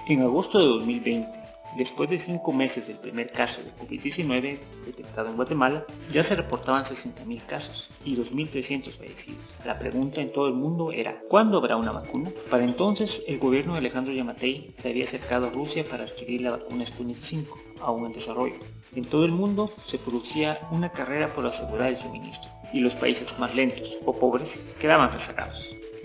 En agosto de 2020, después de 5 meses del primer caso de COVID-19 detectado en Guatemala, ya se reportaban 60.000 casos y 2.300 fallecidos. La pregunta en todo el mundo era, ¿cuándo habrá una vacuna? Para entonces, el gobierno de Alejandro Yamatei se había acercado a Rusia para adquirir la vacuna Sputnik V, aún en desarrollo. En todo el mundo se producía una carrera por asegurar el suministro, y los países más lentos o pobres quedaban rezagados.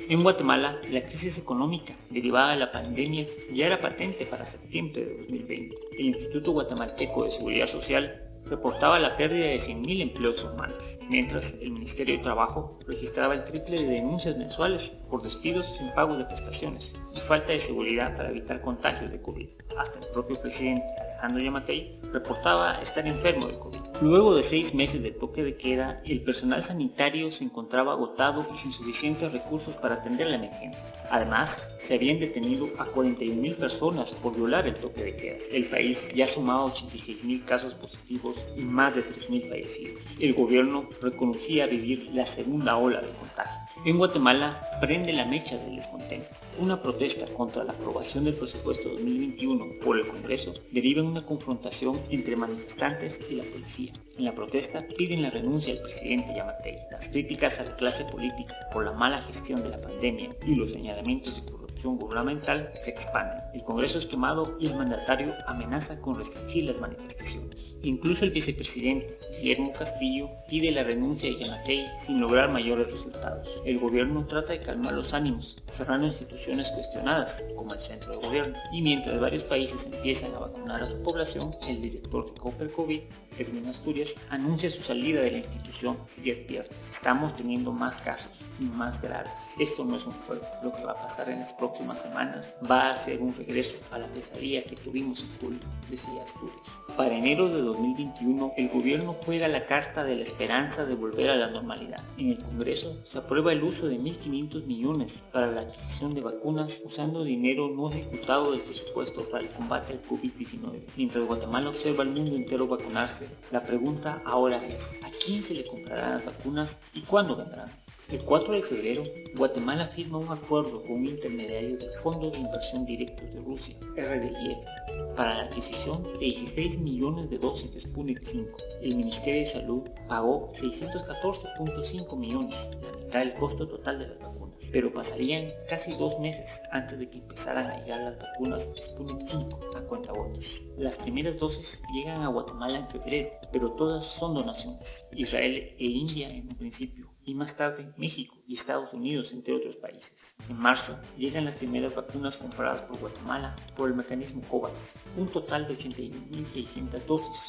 En Guatemala, la crisis económica derivada de la pandemia ya era patente para septiembre de 2020. El Instituto Guatemalteco de Seguridad Social reportaba la pérdida de 100.000 empleos formales, mientras el Ministerio de Trabajo registraba el triple de denuncias mensuales por despidos sin pago de prestaciones y falta de seguridad para evitar contagios de COVID. Hasta el propio presidente Alejandro Yamatei reportaba estar enfermo de COVID. Luego de 6 meses de toque de queda, el personal sanitario se encontraba agotado y sin suficientes recursos para atender la emergencia. Además, se habían detenido a 41.000 personas por violar el toque de queda. El país ya sumaba 86.000 casos positivos y más de 3.000 fallecidos. El gobierno reconocía vivir la segunda ola de contagio. En Guatemala prende la mecha del descontento. Una protesta contra la aprobación del presupuesto 2021 por el Congreso deriva en una confrontación entre manifestantes y la policía. En la protesta piden la renuncia del presidente Yamatei. Las críticas a la clase política por la mala gestión de la pandemia y los señalamientos de corrupción gubernamental se expanden. El Congreso es quemado y el mandatario amenaza con restringir las manifestaciones. Incluso el vicepresidente Guillermo Castillo pide la renuncia de Yamatei sin lograr mayores resultados. El gobierno trata de calmar los ánimos, cerrando instituciones cuestionadas, como el centro de gobierno. Y mientras varios países empiezan a vacunar a su población, el director de Copper COVID, Fermín Asturias, anuncia su salida de la institución y advierte: estamos teniendo más casos y más graves. Esto no es un juego. Lo que va a pasar en las próximas semanas va a ser un regreso a la pesadilla que tuvimos en julio, decía Asturias. Para enero de 2021, el gobierno juega la carta de la esperanza de volver a la normalidad. En el Congreso se aprueba el uso de 1.500 millones para la adquisición de vacunas usando dinero no ejecutado del presupuesto para el combate al COVID-19. Mientras Guatemala observa al mundo entero vacunarse, la pregunta ahora es: ¿a quién se le comprarán las vacunas y cuándo vendrán? El 4 de febrero, Guatemala firma un acuerdo con un intermediario del Fondo de Inversión Directos de Rusia, RDIF, para la adquisición de 16 millones de dosis de Sputnik V. El Ministerio de Salud pagó 614.5 millones, la mitad del costo total de las vacunas, pero pasarían casi 2 meses antes de que empezaran a llegar las vacunas Sputnik V a cuentagotas. Las primeras dosis llegan a Guatemala en febrero, pero todas son donaciones. Israel e India en un principio, y más tarde México y Estados Unidos, entre otros países. En marzo llegan las primeras vacunas compradas por Guatemala por el mecanismo COVAX, un total de 81.600 dosis,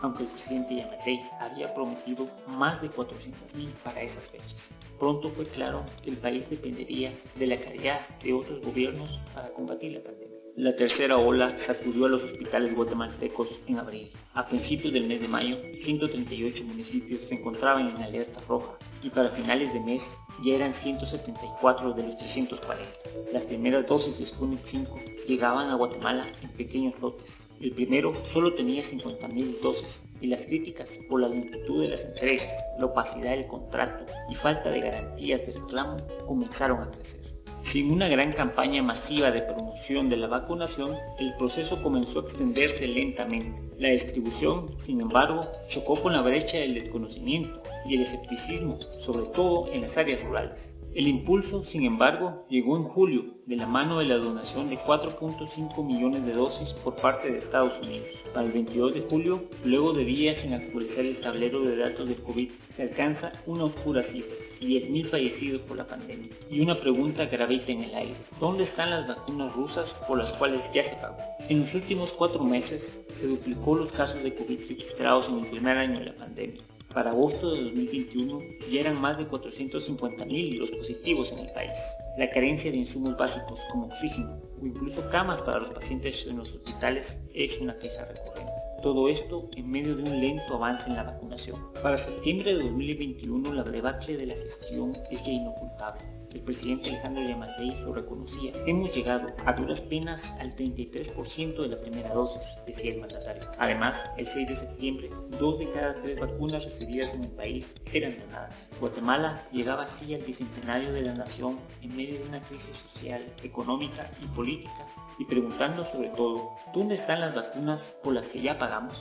aunque el presidente Yamatei había prometido más de 400.000 para esas fechas. Pronto fue claro que el país dependería de la caridad de otros gobiernos para combatir la pandemia. La tercera ola sacudió a los hospitales guatemaltecos en abril. A principios del mes de mayo, 138 municipios se encontraban en alerta roja y para finales de mes ya eran 174 de los 340. Las primeras dosis de Sputnik V llegaban a Guatemala en pequeños lotes. El primero solo tenía 50.000 dosis y las críticas por la lentitud de las entregas, la opacidad del contrato y falta de garantías de reclamo comenzaron a crecer. Sin una gran campaña masiva de promoción de la vacunación, el proceso comenzó a extenderse lentamente. La distribución, sin embargo, chocó con la brecha del desconocimiento y el escepticismo, sobre todo en las áreas rurales. El impulso, sin embargo, llegó en julio, de la mano de la donación de 4.5 millones de dosis por parte de Estados Unidos. Para el 22 de julio, luego de días sin actualizar el tablero de datos de COVID, se alcanza una oscura cifra: 10.000 fallecidos por la pandemia. Y una pregunta gravita en el aire: ¿dónde están las vacunas rusas por las cuales ya se pagó? En los últimos 4 meses, se duplicó los casos de COVID registrados en el primer año de la pandemia. Para agosto de 2021 ya eran más de 450.000 los positivos en el país. La carencia de insumos básicos como oxígeno o incluso camas para los pacientes en los hospitales es una queja recurrente. Todo esto en medio de un lento avance en la vacunación. Para septiembre de 2021 la debacle de la gestión es ya inocultable. El presidente Alejandro Yamatei lo reconocía. Hemos llegado a duras penas al 33% de la primera dosis, decía el mandatario. Además, el 6 de septiembre, 2 de cada 3 vacunas recibidas en el país eran donadas. Guatemala llegaba así al bicentenario de la nación en medio de una crisis social, económica y política, y preguntando sobre todo, ¿dónde están las vacunas por las que ya pagamos?